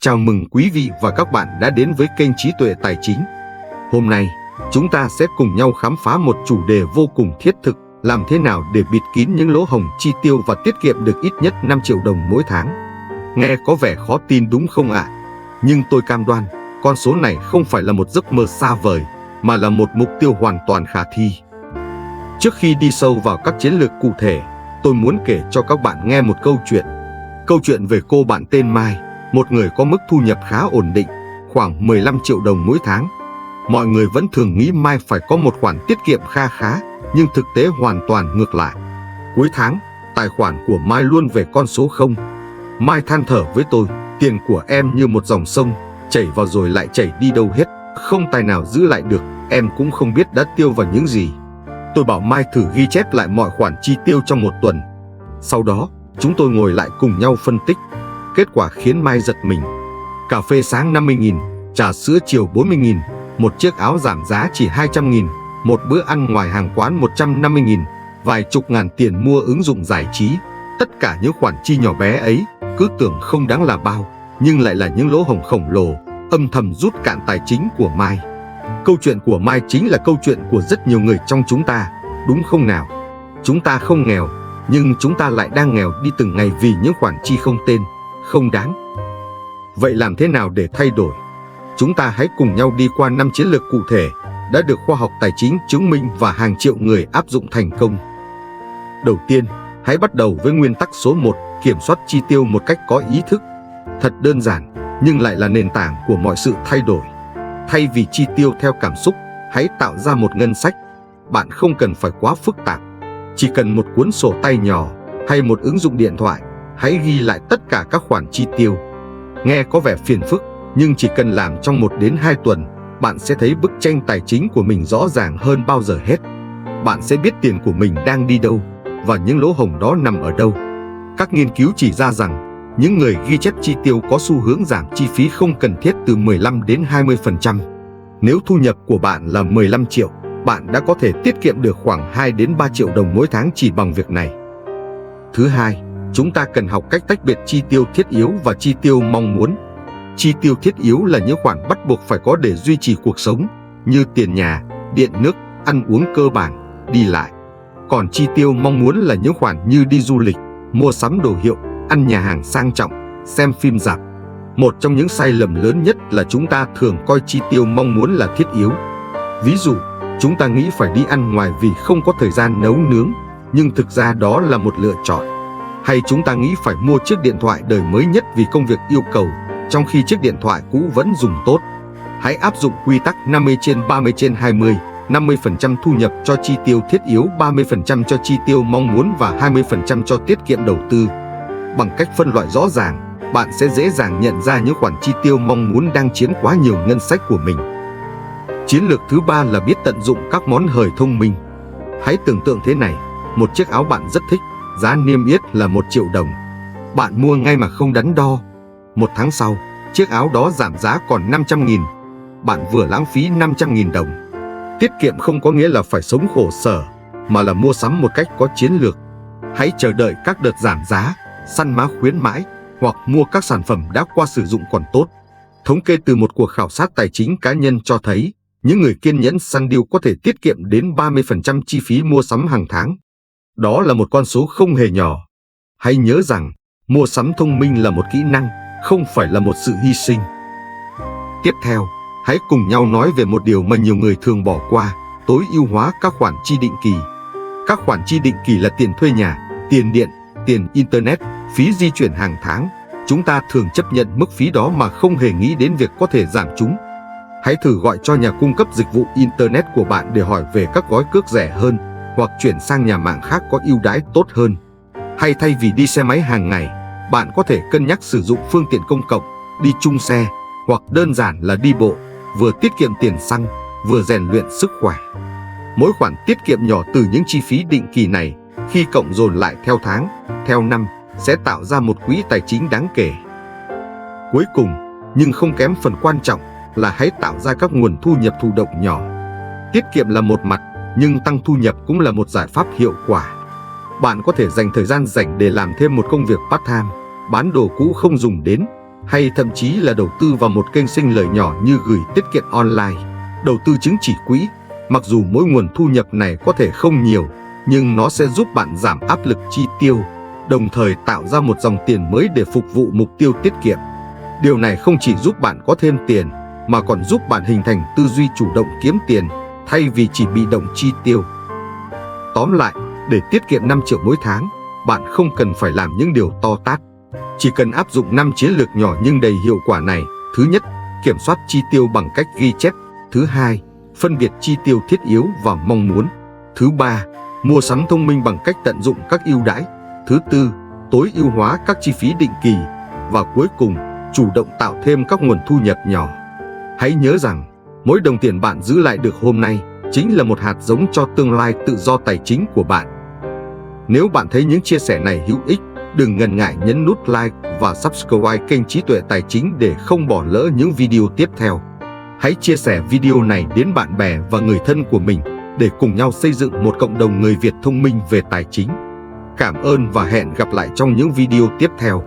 Chào mừng quý vị và các bạn đã đến với kênh Trí Tuệ Tài Chính. Hôm nay, chúng ta sẽ cùng nhau khám phá một chủ đề vô cùng thiết thực, làm thế nào để bịt kín những lỗ hổng chi tiêu và tiết kiệm được ít nhất 5 triệu đồng mỗi tháng. Nghe có vẻ khó tin đúng không ạ? Nhưng tôi cam đoan, con số này không phải là một giấc mơ xa vời, mà là một mục tiêu hoàn toàn khả thi. Trước khi đi sâu vào các chiến lược cụ thể, tôi muốn kể cho các bạn nghe một câu chuyện. Câu chuyện về cô bạn tên Mai, một người có mức thu nhập khá ổn định, khoảng 15 triệu đồng mỗi tháng. Mọi người vẫn thường nghĩ Mai phải có một khoản tiết kiệm kha khá, nhưng thực tế hoàn toàn ngược lại. Cuối tháng, tài khoản của Mai luôn về con số 0. Mai than thở với tôi, tiền của em như một dòng sông, chảy vào rồi lại chảy đi đâu hết, không tài nào giữ lại được, em cũng không biết đã tiêu vào những gì. Tôi bảo Mai thử ghi chép lại mọi khoản chi tiêu trong một tuần. Sau đó, chúng tôi ngồi lại cùng nhau phân tích. Kết quả khiến Mai giật mình. Cà phê sáng 50.000, trà sữa chiều 40.000, một chiếc áo giảm giá chỉ 200.000, một bữa ăn ngoài hàng quán 150.000, vài chục ngàn tiền mua ứng dụng giải trí. Tất cả những khoản chi nhỏ bé ấy, cứ tưởng không đáng là bao, nhưng lại là những lỗ hổng khổng lồ, âm thầm rút cạn tài chính của Mai. Câu chuyện của Mai chính là câu chuyện của rất nhiều người trong chúng ta, đúng không nào? Chúng ta không nghèo, nhưng chúng ta lại đang nghèo đi từng ngày vì những khoản chi không tên, không đáng. Vậy làm thế nào để thay đổi? Chúng ta hãy cùng nhau đi qua 5 chiến lược cụ thể đã được khoa học tài chính chứng minh và hàng triệu người áp dụng thành công. Đầu tiên, hãy bắt đầu với nguyên tắc số 1, kiểm soát chi tiêu một cách có ý thức. Thật đơn giản, nhưng lại là nền tảng của mọi sự thay đổi. Thay vì chi tiêu theo cảm xúc, hãy tạo ra một ngân sách. Bạn không cần phải quá phức tạp. Chỉ cần một cuốn sổ tay nhỏ hay một ứng dụng điện thoại, hãy ghi lại tất cả các khoản chi tiêu. Nghe có vẻ phiền phức, nhưng chỉ cần làm trong 1 đến 2 tuần, bạn sẽ thấy bức tranh tài chính của mình rõ ràng hơn bao giờ hết. Bạn sẽ biết tiền của mình đang đi đâu và những lỗ hổng đó nằm ở đâu. Các nghiên cứu chỉ ra rằng, những người ghi chép chi tiêu có xu hướng giảm chi phí không cần thiết từ 15 đến 20%. Nếu thu nhập của bạn là 15 triệu, bạn đã có thể tiết kiệm được khoảng 2 đến 3 triệu đồng mỗi tháng chỉ bằng việc này. Thứ hai, chúng ta cần học cách tách biệt chi tiêu thiết yếu và chi tiêu mong muốn. Chi tiêu thiết yếu là những khoản bắt buộc phải có để duy trì cuộc sống, như tiền nhà, điện nước, ăn uống cơ bản, đi lại. Còn chi tiêu mong muốn là những khoản như đi du lịch, mua sắm đồ hiệu, ăn nhà hàng sang trọng, xem phim rạp. Một trong những sai lầm lớn nhất là chúng ta thường coi chi tiêu mong muốn là thiết yếu. Ví dụ, chúng ta nghĩ phải đi ăn ngoài vì không có thời gian nấu nướng, nhưng thực ra đó là một lựa chọn. Hay chúng ta nghĩ phải mua chiếc điện thoại đời mới nhất vì công việc yêu cầu, trong khi chiếc điện thoại cũ vẫn dùng tốt. Hãy áp dụng quy tắc 50/30/20, 50% thu nhập cho chi tiêu thiết yếu, 30% cho chi tiêu mong muốn và 20% cho tiết kiệm đầu tư. Bằng cách phân loại rõ ràng, bạn sẽ dễ dàng nhận ra những khoản chi tiêu mong muốn đang chiếm quá nhiều ngân sách của mình. Chiến lược thứ 3 là biết tận dụng các món hời thông minh. Hãy tưởng tượng thế này, một chiếc áo bạn rất thích, giá niêm yết là 1 triệu đồng. Bạn mua ngay mà không đắn đo. 1 tháng sau, chiếc áo đó giảm giá còn 500.000. Bạn vừa lãng phí 500.000 đồng. Tiết kiệm không có nghĩa là phải sống khổ sở, mà là mua sắm một cách có chiến lược. Hãy chờ đợi các đợt giảm giá, săn mã khuyến mãi, hoặc mua các sản phẩm đã qua sử dụng còn tốt. Thống kê từ một cuộc khảo sát tài chính cá nhân cho thấy, những người kiên nhẫn săn deal có thể tiết kiệm đến 30% chi phí mua sắm hàng tháng. Đó là một con số không hề nhỏ. Hãy nhớ rằng, mua sắm thông minh là một kỹ năng, không phải là một sự hy sinh. Tiếp theo, hãy cùng nhau nói về một điều mà nhiều người thường bỏ qua, tối ưu hóa các khoản chi định kỳ. Các khoản chi định kỳ là tiền thuê nhà, tiền điện, tiền internet, phí di chuyển hàng tháng. Chúng ta thường chấp nhận mức phí đó mà không hề nghĩ đến việc có thể giảm chúng. Hãy thử gọi cho nhà cung cấp dịch vụ internet của bạn để hỏi về các gói cước rẻ hơn, hoặc chuyển sang nhà mạng khác có ưu đãi tốt hơn. Hay thay vì đi xe máy hàng ngày, bạn có thể cân nhắc sử dụng phương tiện công cộng, đi chung xe, hoặc đơn giản là đi bộ, vừa tiết kiệm tiền xăng, vừa rèn luyện sức khỏe. Mỗi khoản tiết kiệm nhỏ từ những chi phí định kỳ này, khi cộng dồn lại theo tháng, theo năm, sẽ tạo ra một quỹ tài chính đáng kể. Cuối cùng, nhưng không kém phần quan trọng, là hãy tạo ra các nguồn thu nhập thụ động nhỏ. Tiết kiệm là một mặt, nhưng tăng thu nhập cũng là một giải pháp hiệu quả. Bạn có thể dành thời gian rảnh để làm thêm một công việc part-time, bán đồ cũ không dùng đến, hay thậm chí là đầu tư vào một kênh sinh lời nhỏ như gửi tiết kiệm online, đầu tư chứng chỉ quỹ. Mặc dù mỗi nguồn thu nhập này có thể không nhiều, nhưng nó sẽ giúp bạn giảm áp lực chi tiêu, đồng thời tạo ra một dòng tiền mới để phục vụ mục tiêu tiết kiệm. Điều này không chỉ giúp bạn có thêm tiền, mà còn giúp bạn hình thành tư duy chủ động kiếm tiền, thay vì chỉ bị động chi tiêu. Tóm lại, để tiết kiệm 5 triệu mỗi tháng, bạn không cần phải làm những điều to tát. Chỉ cần áp dụng 5 chiến lược nhỏ nhưng đầy hiệu quả này. Thứ nhất, kiểm soát chi tiêu bằng cách ghi chép. Thứ hai, phân biệt chi tiêu thiết yếu và mong muốn. Thứ ba, mua sắm thông minh bằng cách tận dụng các ưu đãi. Thứ tư, tối ưu hóa các chi phí định kỳ. Và cuối cùng, chủ động tạo thêm các nguồn thu nhập nhỏ. Hãy nhớ rằng, mỗi đồng tiền bạn giữ lại được hôm nay chính là một hạt giống cho tương lai tự do tài chính của bạn. Nếu bạn thấy những chia sẻ này hữu ích, đừng ngần ngại nhấn nút like và subscribe kênh Trí Tuệ Tài Chính để không bỏ lỡ những video tiếp theo. Hãy chia sẻ video này đến bạn bè và người thân của mình để cùng nhau xây dựng một cộng đồng người Việt thông minh về tài chính. Cảm ơn và hẹn gặp lại trong những video tiếp theo.